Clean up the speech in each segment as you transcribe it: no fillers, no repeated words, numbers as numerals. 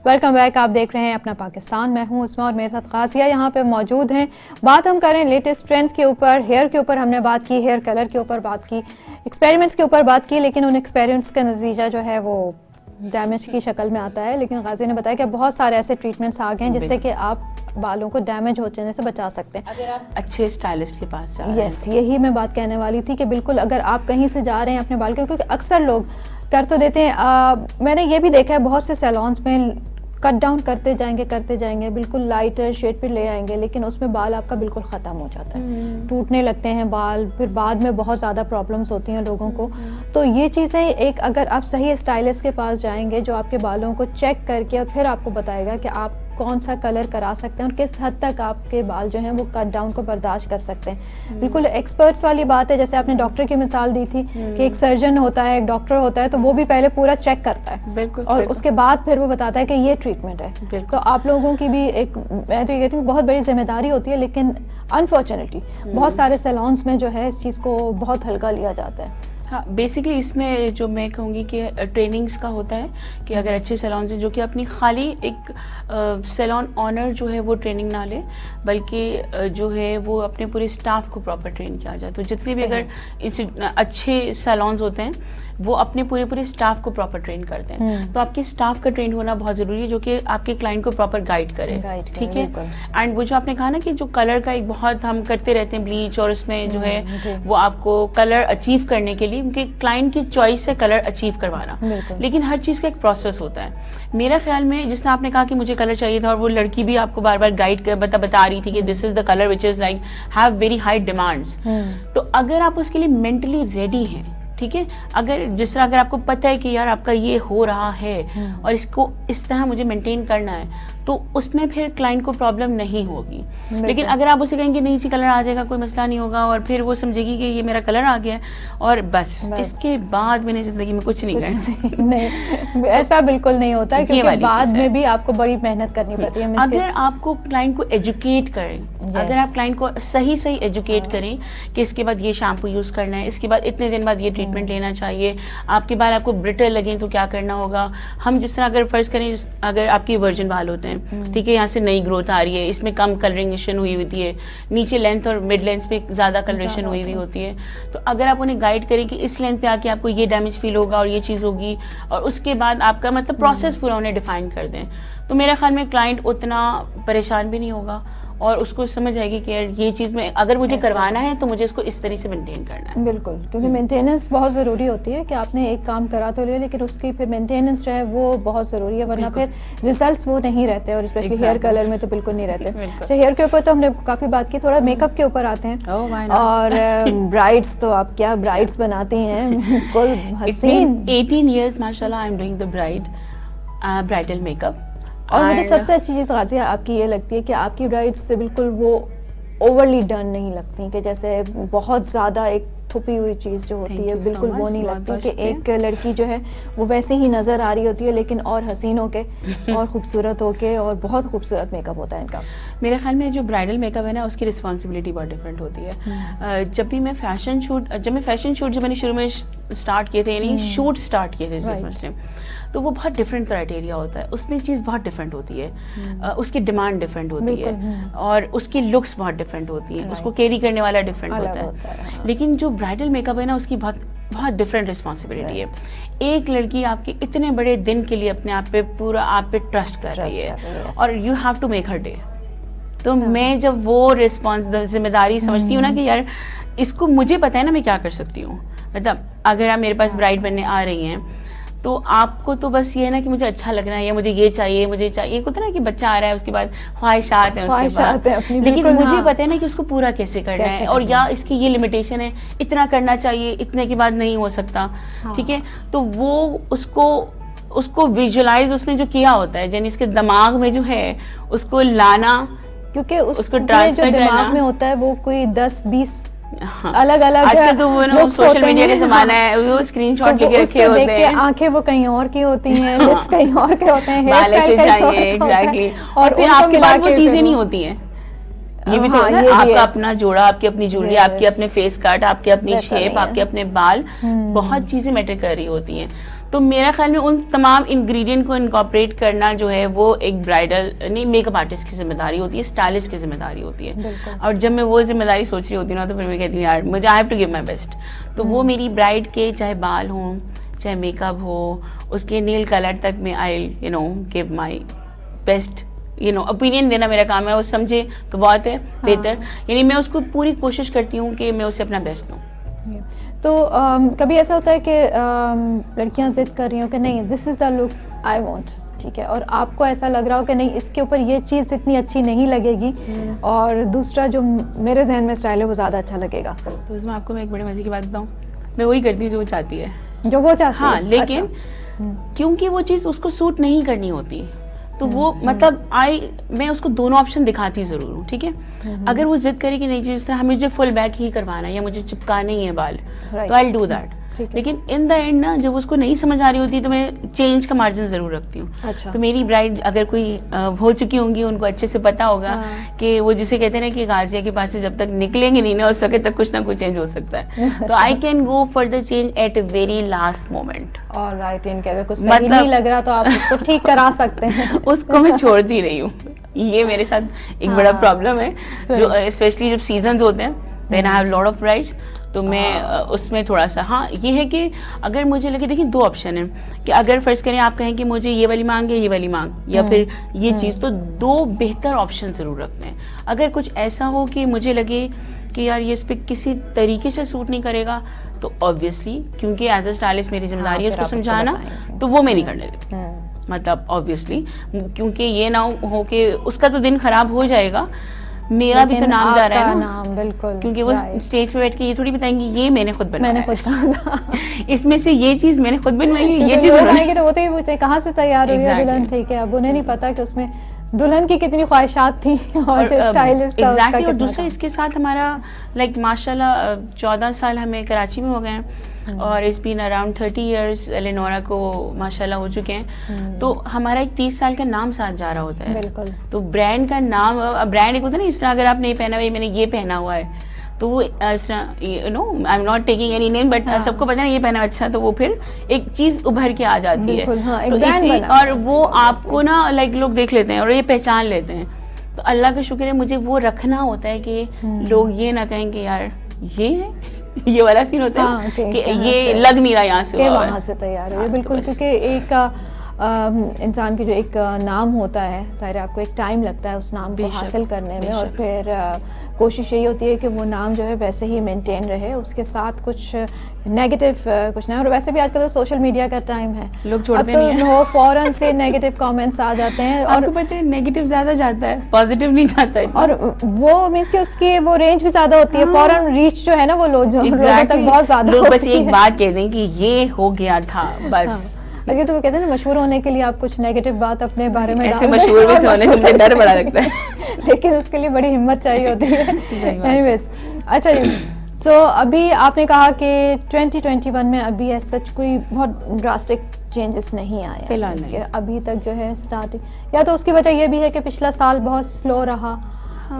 Welcome back. आप देख रहे हैं अपना पाकिस्तान। मैं हूं उस्मा और मेरे साथ खासिया यहाँ पे मौजूद हैं। बात हम करें लेटेस्ट ट्रेंड्स के ऊपर, हेयर के ऊपर हमने बात की, हेयर कलर के ऊपर बात की, एक्सपेरिमेंट्स के ऊपर बात की, लेकिन उन एक्सपेरिमेंट्स का नतीजा जो है वो डैमेज की शक्ल में आता है। लेकिन गाजी ने बताया कि बहुत सारे ऐसे ट्रीटमेंट्स आ गए हैं जिससे कि आप बालों को डैमेज हो जाने से बचा सकते हैं अगर आप अच्छे स्टाइलिस्ट के पास जा रहे हैं। यस, यही मैं बात कहने वाली थी कि बिल्कुल अगर आप कहीं से जा रहे हैं अपने बाल के, क्योंकि अक्सर लोग कर तो देते हैं, मैंने ये भी देखा है बहुत से सैलून्स में कट डाउन करते जाएंगे बिल्कुल लाइटर शेड पे ले आएंगे, लेकिन उसमें बाल आपका बिल्कुल ख़त्म हो जाता है, टूटने लगते हैं बाल, फिर बाद में बहुत ज़्यादा प्रॉब्लम्स होती हैं लोगों को। तो ये चीज़ें एक, अगर आप सही स्टाइलिस्ट के पास जाएंगे जो आपके बालों को चेक करके और फिर आपको बताएगा कि आप कौन सा कलर करा सकते हैं और किस हद तक आपके बाल जो हैं वो कट डाउन को बर्दाश्त कर सकते हैं। बिल्कुल एक्सपर्ट्स वाली बात है। जैसे आपने डॉक्टर की मिसाल दी थी कि एक सर्जन होता है, एक डॉक्टर होता है, तो वो भी पहले पूरा चेक करता है बिल्कुल, और उसके बाद फिर वो बताता है कि ये ट्रीटमेंट है। तो आप लोगों की भी एक, मैं तो ये कहती हूँ, बहुत बड़ी जिम्मेदारी होती है, लेकिन अनफॉर्चुनेटली बहुत सारे सैलून्स में जो है इस चीज़ को बहुत हल्का लिया जाता है। हाँ, बेसिकली इसमें जो मैं कहूँगी कि ट्रेनिंग्स का होता है कि अगर अच्छे सैलून से, जो कि अपनी खाली एक सैलून ऑनर जो है वो ट्रेनिंग ना ले, बल्कि जो है वो अपने पूरे स्टाफ को प्रॉपर ट्रेन किया जाए। तो जितने भी अगर इस अच्छे सैलून्स होते हैं वो अपने पूरे स्टाफ को प्रॉपर ट्रेन करते हैं। तो आपके स्टाफ का ट्रेन होना बहुत ज़रूरी है, जो कि आपके क्लाइंट को प्रॉपर गाइड करे, ठीक है। एंड वो जो आपने कहा ना कि जो कलर का एक बहुत हम करते रहते हैं ब्लीच, और उसमें जो है वो आपको कलर अचीव करने के लिए उनके क्लाइंट की चॉइस से कलर अचीव करवाना, लेकिन हर चीज़ का एक प्रोसेस होता है। मेरा ख्याल में जिस तरह आपने कहा कि मुझे कलर चाहिए था और वो लड़की भी आपको बार बार गाइड कर बता रही थी कि this is the colour which is like have very high demands, तो अगर आप उसके लिए मेंटली रेडी हैं, ठीक है, अगर जिस तरह अगर आपको पता है कि यार आपका ये हो रहा है और इसको इस तरह मुझे मेंटेन करना है, तो उसमें फिर क्लाइंट को प्रॉब्लम नहीं होगी। लेकिन अगर आप उसे कहेंगे नहीं जी कलर आ जाएगा, कोई मसला नहीं होगा, और फिर वो समझेगी कि ये मेरा कलर आ गया है और बस इसके बाद मैंने ज़िंदगी में कुछ नहीं करना। नहीं, ऐसा बिल्कुल नहीं होता है, क्योंकि बाद में भी आपको बड़ी मेहनत करनी पड़ती है। अगर आपको क्लाइंट को एजुकेट करें, अगर आप क्लाइंट को सही एजुकेट करें कि इसके बाद ये शैम्पू यूज़ करना है, इसके बाद इतने दिन बाद ये ट्रीटमेंट लेना चाहिए, आपके बाल आपको ब्रिटल लगे तो क्या करना होगा। हम जिस तरह अगर फर्ज करें, अगर आपकी वर्जिन बाल होते हैं, ठीक है, यहाँ से नई ग्रोथ आ रही है, इसमें कम कलरिंगेशन हुई होती है, नीचे लेंथ और मिड लेंथ पे ज़्यादा कलरेशन हुई हुई होती है, तो अगर आप उन्हें गाइड करें कि इस लेंथ पे आके आपको ये डैमेज फील होगा और ये चीज़ होगी, और उसके बाद आपका मतलब प्रोसेस पूरा उन्हें डिफाइन कर दें, तो मेरा ख्याल में क्लाइंट उतना परेशान भी नहीं होगा और उसको समझ आएगी कि यार ये चीज़ में अगर मुझे करवाना है तो मुझे इसको इस तरह से मेंटेन करना है। बिल्कुल, क्योंकि मेंटेनेंस बहुत ज़रूरी होती है कि आपने एक काम करा तो लिया, लेकिन उसकी फिर मेंटेनेंस जो है वो बहुत ज़रूरी है, वरना फिर रिजल्ट्स वो नहीं रहते, और स्पेशली हेयर कलर में तो बिल्कुल नहीं रहते। अच्छा, हेयर के ऊपर तो हमने काफ़ी बात की, थोड़ा मेकअप के ऊपर आते हैं। और ब्राइड्स, तो आप क्या ब्राइड्स बनाती हैं, बिल्कुल हसीन। 18 years माशाल्लाह I am doing the bridal makeup. और मुझे सबसे अच्छी चीज़ गाजिया आपकी ये लगती है कि आपकी ब्राइड्स से बिल्कुल वो ओवरली डन नहीं लगती, कि जैसे बहुत ज़्यादा एक थुपी हुई चीज़ जो होती है, बिल्कुल वो नहीं लगती कि एक लड़की जो है वो वैसे ही नज़र आ रही होती है, लेकिन और हसीन होके और ख़ूबसूरत होके, और बहुत खूबसूरत मेकअप होता है इनका। मेरे ख्याल में जो ब्राइडल मेकअप है ना, उसकी रिस्पॉन्सिबिलिटी बहुत डिफरेंट होती है। जब मैं फैशन शूट जो मैंने शुरू में स्टार्ट किए थे, यानी शूट स्टार्ट किए थे समझ लें, तो वो बहुत डिफरेंट क्राइटेरिया होता है, उसमें चीज़ बहुत डिफरेंट होती है, उसकी डिमांड डिफरेंट होती है, और उसकी लुक्स बहुत डिफरेंट होती है, उसको कैरी करने वाला डिफरेंट होता है। लेकिन जो ब्राइडल मेकअप है ना, उसकी बहुत डिफरेंट रिस्पॉन्सिबिलिटी है। एक लड़की आपके इतने बड़े दिन के लिए अपने आप पे पूरा आप पे ट्रस्ट कर रही है, और you have to make her day. तो मैं जब वो जिम्मेदारी समझती हूँ ना कि यार इसको मुझे पता है ना मैं क्या कर सकती हूँ, मतलब अगर आप मेरे पास ब्राइड बनने आ रही हैं तो आपको तो बस ये है ना कि मुझे अच्छा लगना है, या मुझे ये चाहिए, मुझे चाहिए, होता है ना कि बच्चा आ रहा है उसके बाद ख्वाहिशात हैं उसके बाद, लेकिन मुझे पता है ना कि उसको पूरा कैसे करना है, और या इसकी ये लिमिटेशन है, इतना करना चाहिए, इतने के बाद नहीं हो सकता, ठीक है। तो वो उसको विजुअलाइज उसने जो किया होता है, यानी इसके दिमाग में जो है उसको लाना, क्योंकि उसको ट्रांसफर दिमाग में होता है वो कोई 10-20 अलग-अलग आजकल तो वो सोशल मीडिया का ज़माना है, वो स्क्रीनशॉट लेके रखे होते हैं, आंखें वो कहीं और की होती हैं, लिप्स कहीं और के होते हैं, हेयर स्टाइल चाहिए, एग्जैक्टली, और फिर आपके पास वो चीजें नहीं होती हैं। ये भी तो है, आपका अपना जोड़ा, आपकी अपनी ज्वेलरी, आपके अपने फेस कट, आपके अपनी शेप, आपके अपने बाल, बहुत चीजें मैटर कर रही होती हैं। तो मेरा ख्याल में उन तमाम इंग्रेडिएंट को इनकॉर्पोरेट करना जो है वो एक ब्राइडल नहीं मेकअप आर्टिस्ट की जिम्मेदारी होती है, स्टाइलिस्ट की जिम्मेदारी होती है। और जब मैं वो जिम्मेदारी सोच रही होती हूँ ना तो फिर मैं कहती हूँ यार मुझे I have to give my best. तो वो मेरी ब्राइड के चाहे बाल हों चाहे मेकअप हो, उसके नेल कलर तक में I give my best opinion देना मेरा काम है। वो समझे तो बहुत है बेहतर, यानी मैं उसको पूरी कोशिश करती हूँ कि मैं उसे अपना बेस्ट दूँ। तो कभी ऐसा होता है कि लड़कियां जिद कर रही हो कि नहीं this is the look I want, ठीक है, और आपको ऐसा लग रहा हो कि नहीं इसके ऊपर ये चीज़ इतनी अच्छी नहीं लगेगी और दूसरा जो मेरे जहन में स्टाइल है वो ज़्यादा अच्छा लगेगा, तो उसमें आपको मैं एक बड़े मजे की बात बताऊँ, मैं वही करती हूँ जो वो चाहती है, जो वो चाहती है। हाँ, लेकिन क्योंकि वो चीज़ उसको सूट नहीं करनी होती तो वो मतलब मैं उसको दोनों ऑप्शन दिखाती ज़रूर हूँ, ठीक है। अगर वो जिद करे कि नहीं जिस तरह हमें मुझे फुल बैक ही करवाना है या मुझे चिपकाने ही है बाल, तो आई डू दैट। लेकिन इन द एंड ना जब उसको नहीं समझ आ रही होती तो मैं चेंज का मार्जिन जरूर रखती हूँ। अच्छा। तो मेरी ब्राइड अगर कोई हो चुकी होंगी उनको अच्छे से पता होगा कि वो जिसे कहते हैं ना कि गाजिया के पास से जब तक निकलेंगे नहीं ना हो सके तक कुछ ना कुछ चेंज हो सकता है। तो I can go for the change at a very last moment. Alright, इनके अगर कुछ सही नहीं लग रहा तो आप उसको ठीक करा सकते हैं। उसको मैं छोड़ती रही हूँ, ये मेरे साथ एक बड़ा प्रॉब्लम है, जो स्पेशली जब सीजन्स होते हैं when I have lot of brides, तो मैं उसमें थोड़ा सा हाँ ये है कि अगर मुझे लगे, देखिए दो ऑप्शन है कि अगर फर्ज करें आप कहें कि मुझे ये वाली मांग या ये वाली मांग या फिर ये चीज़, तो दो बेहतर ऑप्शन ज़रूर रखते हैं। अगर कुछ ऐसा हो कि मुझे लगे कि यार ये इस पर किसी तरीके से सूट नहीं करेगा तो ऑब्वियसली क्योंकि एज अ स्टाइलिस्ट मेरी जिम्मेदारी है उसको समझाना, तो वो मैं नहीं करने देती। मतलब ऑब्वियसली क्योंकि ये ना हो कि उसका तो दिन खराब हो जाएगा, मेरा भी तो नाम जा रहा है ना, नाम बिल्कुल, क्योंकि वो स्टेज पे बैठ के ये थोड़ी बताएंगी ये मैंने खुद बनाया, मैंने खुद कहा इसमें से ये चीज मैंने खुद बनवाई है, ये चीज बनाएंगे तो वो तो ये पूछते कहाँ से तैयार हुई है दुल्हन, ठीक है। अब उन्हें नहीं पता कि उसमें दुल्हन की कितनी ख्वाहिशात थी और जो स्टाइलिस्ट था उसका और दूसरा इसके साथ हमारा लाइक माशाल्लाह 14 साल हमें कराची में हो गए हैं और it's been around 30 years Elenora को माशाल्लाह हो चुके हैं। तो हमारा एक 30 साल का नाम साथ जा रहा होता है। बिल्कुल। तो ब्रांड का नाम, ब्रांड एक होता है ना, इस तरह अगर आप नहीं पहना हुआ मैंने ये पहना हुआ है तो वो I am not taking any name but सबको पता है ये पहना अच्छा, तो वो फिर एक चीज उभर के आ जाती है। हाँ, तो इसलिए और वो आपको ना लाइक लोग देख लेते हैं और ये पहचान लेते हैं। तो अल्लाह का शुक्र है मुझे वो रखना होता है कि लोग ये ना कहें कि यार ये है ये वाला सीन होता है कि ये लग नहीं रहा यहाँ से वहाँ से तैयार हुए। बिल्कुल, क्योंकि एक इंसान की जो एक नाम होता है, जाहिर है आपको एक टाइम लगता है उस नाम को हासिल करने में और फिर कोशिश यही होती है कि वो नाम जो है वैसे ही मेंटेन रहे, उसके साथ कुछ नेगेटिव कुछ ना। और वैसे भी आजकल तो सोशल मीडिया का टाइम है, लोग छोड़ते नहीं है। वो फौरन से नेगेटिव कमेंट्स आ जाते हैं और आपको पता है नेगेटिव ज्यादा जाता है, पॉजिटिव नहीं जाता है। और वो मींस कि उसकी वो रेंज भी ज्यादा होती है, फौरन रीच जो है ना वो लोगों तक बहुत ज्यादा लोग बस एक बात कह दें कि ये हो गया था बस। अगर तो वो कहते हैं ना मशहूर होने के लिए आप कुछ नेगेटिव बात अपने बारे में ऐसे मशहूर भी होने से मुझे डर बड़ा लगता है लेकिन उसके लिए बड़ी हिम्मत चाहिए होती है। एनीवेज, अच्छा जी, सो अभी आपने कहा कि 2021 में अभी ऐसा सच कोई बहुत ड्रास्टिक चेंजेस नहीं आए फिलहाल अभी तक जो है स्टार्टिंग, या तो उसकी वजह ये भी है कि पिछला साल बहुत स्लो रहा,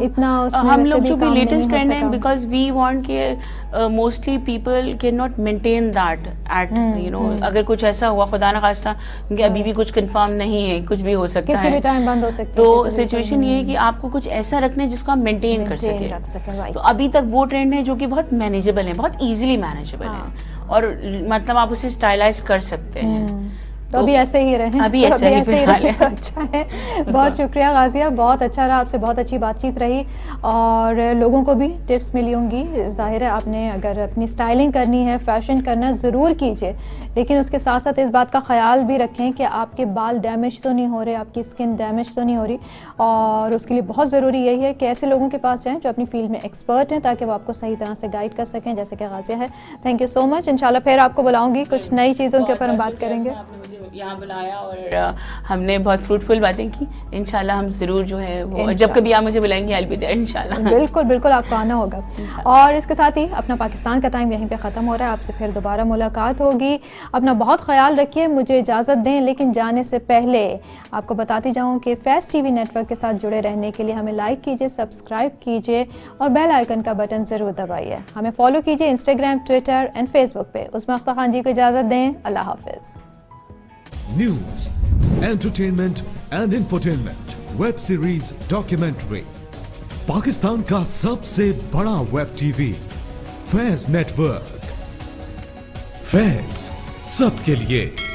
इतना उसमें हम लोग जो भी लेटेस्ट ट्रेंड है बिकॉज वी वांट के mostly people can not maintain that at अगर कुछ ऐसा हुआ खुदा ना खास्ता, क्योंकि अभी भी कुछ कंफर्म नहीं है, कुछ भी हो सकता है, किसी भी टाइम बंद हो सकता है। तो सिचुएशन ये है कि आपको कुछ ऐसा रखना है जिसको आप मेंटेन कर सके। तो अभी तक वो ट्रेंड है जो कि बहुत मैनेजेबल है, बहुत इजीली मैनेजेबल है और मतलब आप उसे स्टाइलाइज कर सकते हैं। तो अभी ऐसे ही रहे, अभी ऐसे ही रहे तो अच्छा है। बहुत शुक्रिया गाजिया, बहुत अच्छा रहा, आपसे बहुत अच्छी बातचीत रही और लोगों को भी टिप्स मिली होंगी। जाहिर है आपने अगर अपनी स्टाइलिंग करनी है, फैशन करना ज़रूर कीजिए, लेकिन उसके साथ साथ इस बात का ख्याल भी रखें कि आपके बाल डैमेज तो नहीं हो रहे, आपकी स्किन डैमेज तो नहीं हो रही। और उसके लिए बहुत ज़रूरी यही है कि ऐसे लोगों के पास जाएँ जो अपनी फील्ड में एक्सपर्ट हैं, ताकि वो आपको सही तरह से गाइड कर सकें, जैसे कि गाजिया है। Thank you so much. इंशाल्लाह फिर आपको बुलाऊँगी, कुछ नई चीज़ों के ऊपर हम बात करेंगे। यहाँ बुलाया और हमने बहुत फ्रूटफुल बातें की। इंशाल्लाह हम ज़रूर जो है वो जब कभी आप मुझे बुलाएंगे आई विल बी देयर इंशाल्लाह। बिल्कुल बिल्कुल, आपको आना होगा। और इसके साथ ही अपना पाकिस्तान का टाइम यहीं पे ख़त्म हो रहा है, आपसे फिर दोबारा मुलाकात होगी। अपना बहुत ख्याल रखिए, मुझे इजाज़त दें, लेकिन जाने से पहले आपको बताती जाऊँ कि फैज़ टीवी नेटवर्क के साथ जुड़े रहने के लिए हमें लाइक कीजिए, सब्सक्राइब कीजिए और बेल आइकन का बटन ज़रूर दबाइए। हमें फॉलो कीजिए इंस्टाग्राम, ट्विटर एंड फेसबुक पे। उसमें अख्तर खान जी को इजाज़त दें। अल्लाह हाफ़िज़। News, entertainment and infotainment, web series, documentary. Pakistan का सबसे बड़ा web TV Faiz network. Faiz सबके लिए।